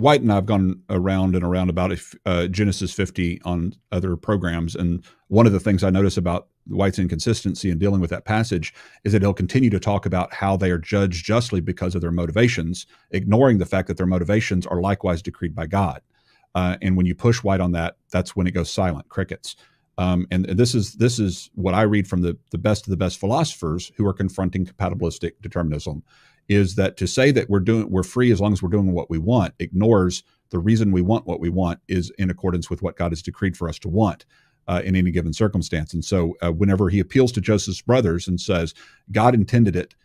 White and I have gone around and around about Genesis 50 on other programs, and one of the things I notice about White's inconsistency in dealing with that passage is that he'll continue to talk about how they are judged justly because of their motivations, ignoring the fact that their motivations are likewise decreed by God. And when you push White on that, that's when it goes silent, crickets. And this is what I read from the best of the best philosophers who are confronting compatibilistic determinism, is that to say that we're free as long as we're doing what we want ignores the reason we want what we want is in accordance with what God has decreed for us to want in any given circumstance. And so whenever he appeals to Joseph's brothers and says, God intended it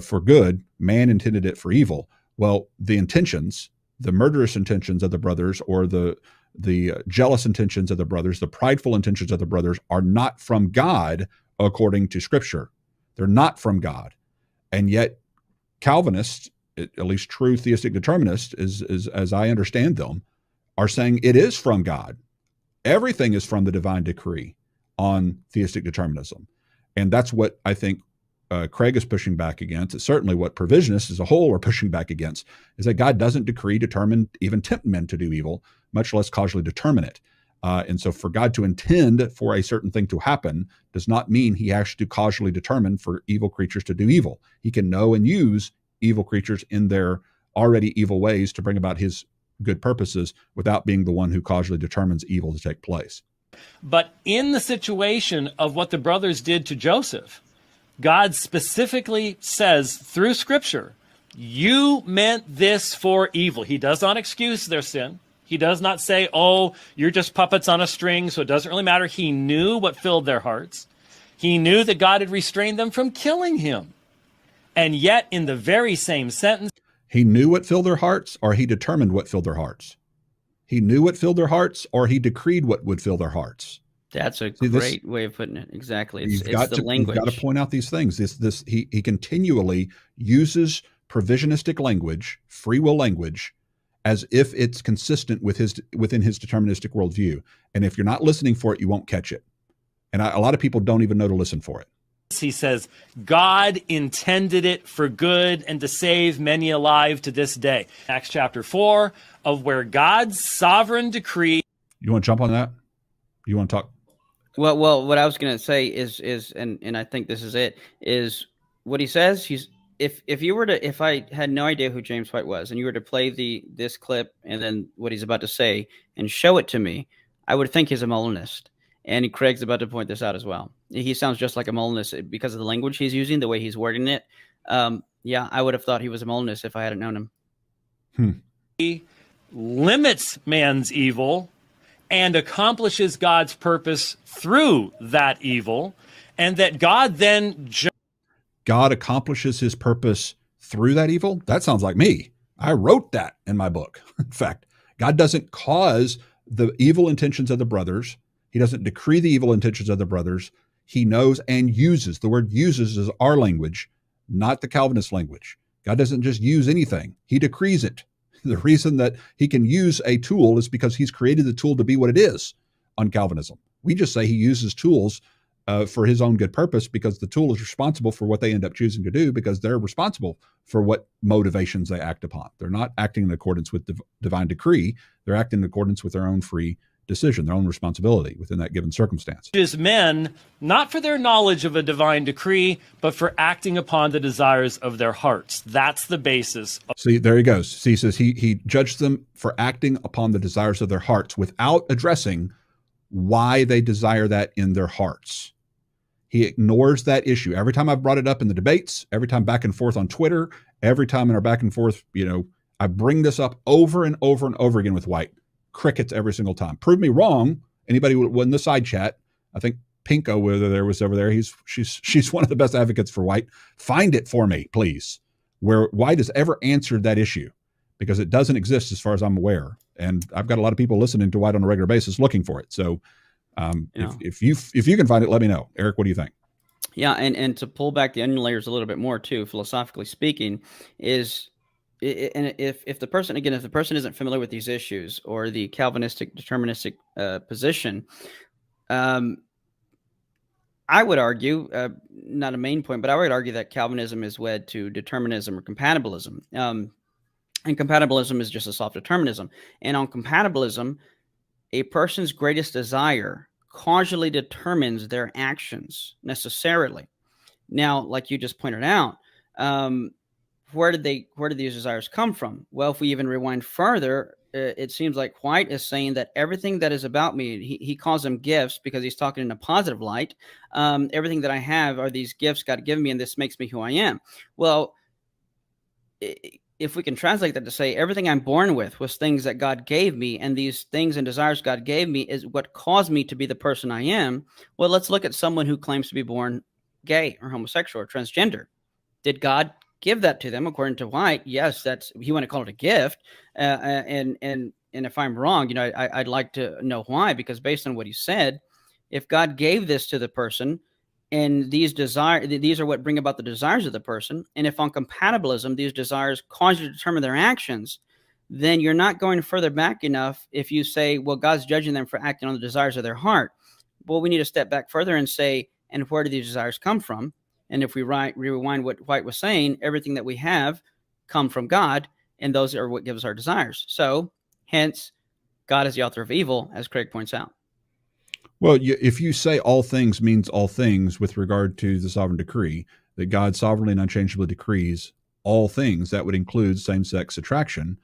for good, man intended it for evil. Well, the intentions, the murderous intentions of the brothers, or the jealous intentions of the brothers, the prideful intentions of the brothers, are not from God according to Scripture. They're not from God. And yet Calvinists, at least true theistic determinists, as I understand them, are saying it is from God. Everything is from the divine decree on theistic determinism. And that's what I think Craig is pushing back against. It's certainly what provisionists as a whole are pushing back against, is that God doesn't decree, determine, even tempt men to do evil, much less causally determine it. And so for God to intend for a certain thing to happen does not mean he has to causally determine for evil creatures to do evil. He can know and use evil creatures in their already evil ways to bring about his good purposes without being the one who causally determines evil to take place. But in the situation of what the brothers did to Joseph, God specifically says through Scripture, you meant this for evil. He does not excuse their sin. He does not say, oh, you're just puppets on a string, so it doesn't really matter. He knew what filled their hearts. He knew that God had restrained them from killing him. And yet, in the very same sentence, he knew what filled their hearts, or he determined what filled their hearts. He knew what filled their hearts, or he decreed what would fill their hearts. That's a great way of putting it. Exactly. It's the language. You've got to point out these things. He continually uses provisionistic language, free will language, as if it's consistent with within his deterministic worldview. And if you're not listening for it, you won't catch it. And a lot of people don't even know to listen for it. He says, God intended it for good and to save many alive to this day. Acts chapter 4, of where God's sovereign decree. You want to jump on that? You want to talk? Well, what I was going to say is, and I think this is it, is what he says. If I had no idea who James White was, and you were to play this clip and then what he's about to say and show it to me, I would think he's a Molinist. And Craig's about to point this out as well. He sounds just like a Molinist because of the language he's using, the way he's wording it. Yeah, I would have thought he was a Molinist if I hadn't known him. He limits man's evil and accomplishes God's purpose through that evil, and that God then... God accomplishes his purpose through that evil? That sounds like me. I wrote that in my book. In fact, God doesn't cause the evil intentions of the brothers. He doesn't decree the evil intentions of the brothers. He knows and uses. The word uses is our language, not the Calvinist language. God doesn't just use anything. He decrees it. The reason that he can use a tool is because he's created the tool to be what it is on Calvinism. We just say he uses tools for his own good purpose because the tool is responsible for what they end up choosing to do because they're responsible for what motivations they act upon. They're not acting in accordance with divine decree. They're acting in accordance with their own free decision, their own responsibility within that given circumstance. Is men, not for their knowledge of a divine decree, but for acting upon the desires of their hearts. That's the basis. See, there he goes. See, he says he judged them for acting upon the desires of their hearts without addressing why they desire that in their hearts. He ignores that issue. Every time I've brought it up in the debates, every time back and forth on Twitter, every time in our back and forth, I bring this up over and over and over again with White. Crickets every single time. Prove me wrong. Anybody in the side chat, I think Pinko, whether there was over there, she's one of the best advocates for White. Find it for me, please, where White has ever answered that issue, because it doesn't exist as far as I'm aware. And I've got a lot of people listening to White on a regular basis looking for it. So if you can find it, let me know. Eric, what do you think? Yeah, and to pull back the onion layers a little bit more too, philosophically speaking, is and if the person isn't familiar with these issues or the Calvinistic deterministic position, I would argue, not a main point, but I would argue that Calvinism is wed to determinism or compatibilism. And compatibilism is just a soft determinism. And on compatibilism, a person's greatest desire causally determines their actions necessarily. Now, like you just pointed out, where did these desires come from? Well, if we even rewind further, it seems like White is saying that everything that is about me, he calls them gifts because he's talking in a positive light. Everything that I have are these gifts God given me, and this makes me who I am. Well, if we can translate that to say everything I'm born with was things that God gave me, and these things and desires God gave me is what caused me to be the person I am. Well, let's look at someone who claims to be born gay or homosexual or transgender. Did God give that to them? According to White, yes, that's, he want to call it a gift. And if I'm wrong, I'd like to know why, because based on what he said, if God gave this to the person, and these are what bring about the desires of the person, and if on compatibilism these desires cause you to determine their actions, then you're not going further back enough if you say, well, God's judging them for acting on the desires of their heart. Well, we need to step back further and say, and where do these desires come from? And if we rewind what White was saying, everything that we have come from God, and those are what gives our desires. So hence, God is the author of evil, as Craig points out. Well, if you say all things means all things with regard to the sovereign decree, that God sovereignly and unchangeably decrees all things, that would include same-sex attraction.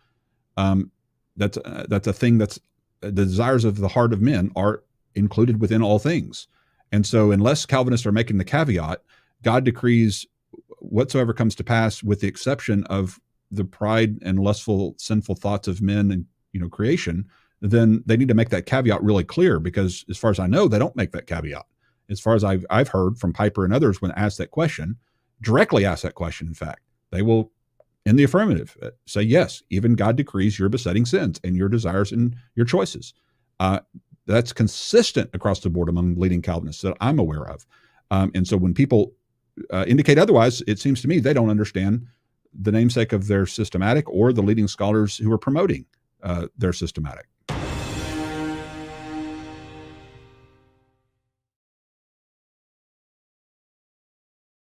That's a thing that's the desires of the heart of men are included within all things. And so unless Calvinists are making the caveat, God decrees whatsoever comes to pass with the exception of the pride and lustful, sinful thoughts of men and creation, then they need to make that caveat really clear, because as far as I know, they don't make that caveat. As far as I've heard from Piper and others when asked that question, directly ask that question, in fact, they will, in the affirmative, say, yes, even God decrees your besetting sins and your desires and your choices. That's consistent across the board among leading Calvinists that I'm aware of. And so when people indicate otherwise, it seems to me they don't understand the namesake of their systematic or the leading scholars who are promoting their systematic.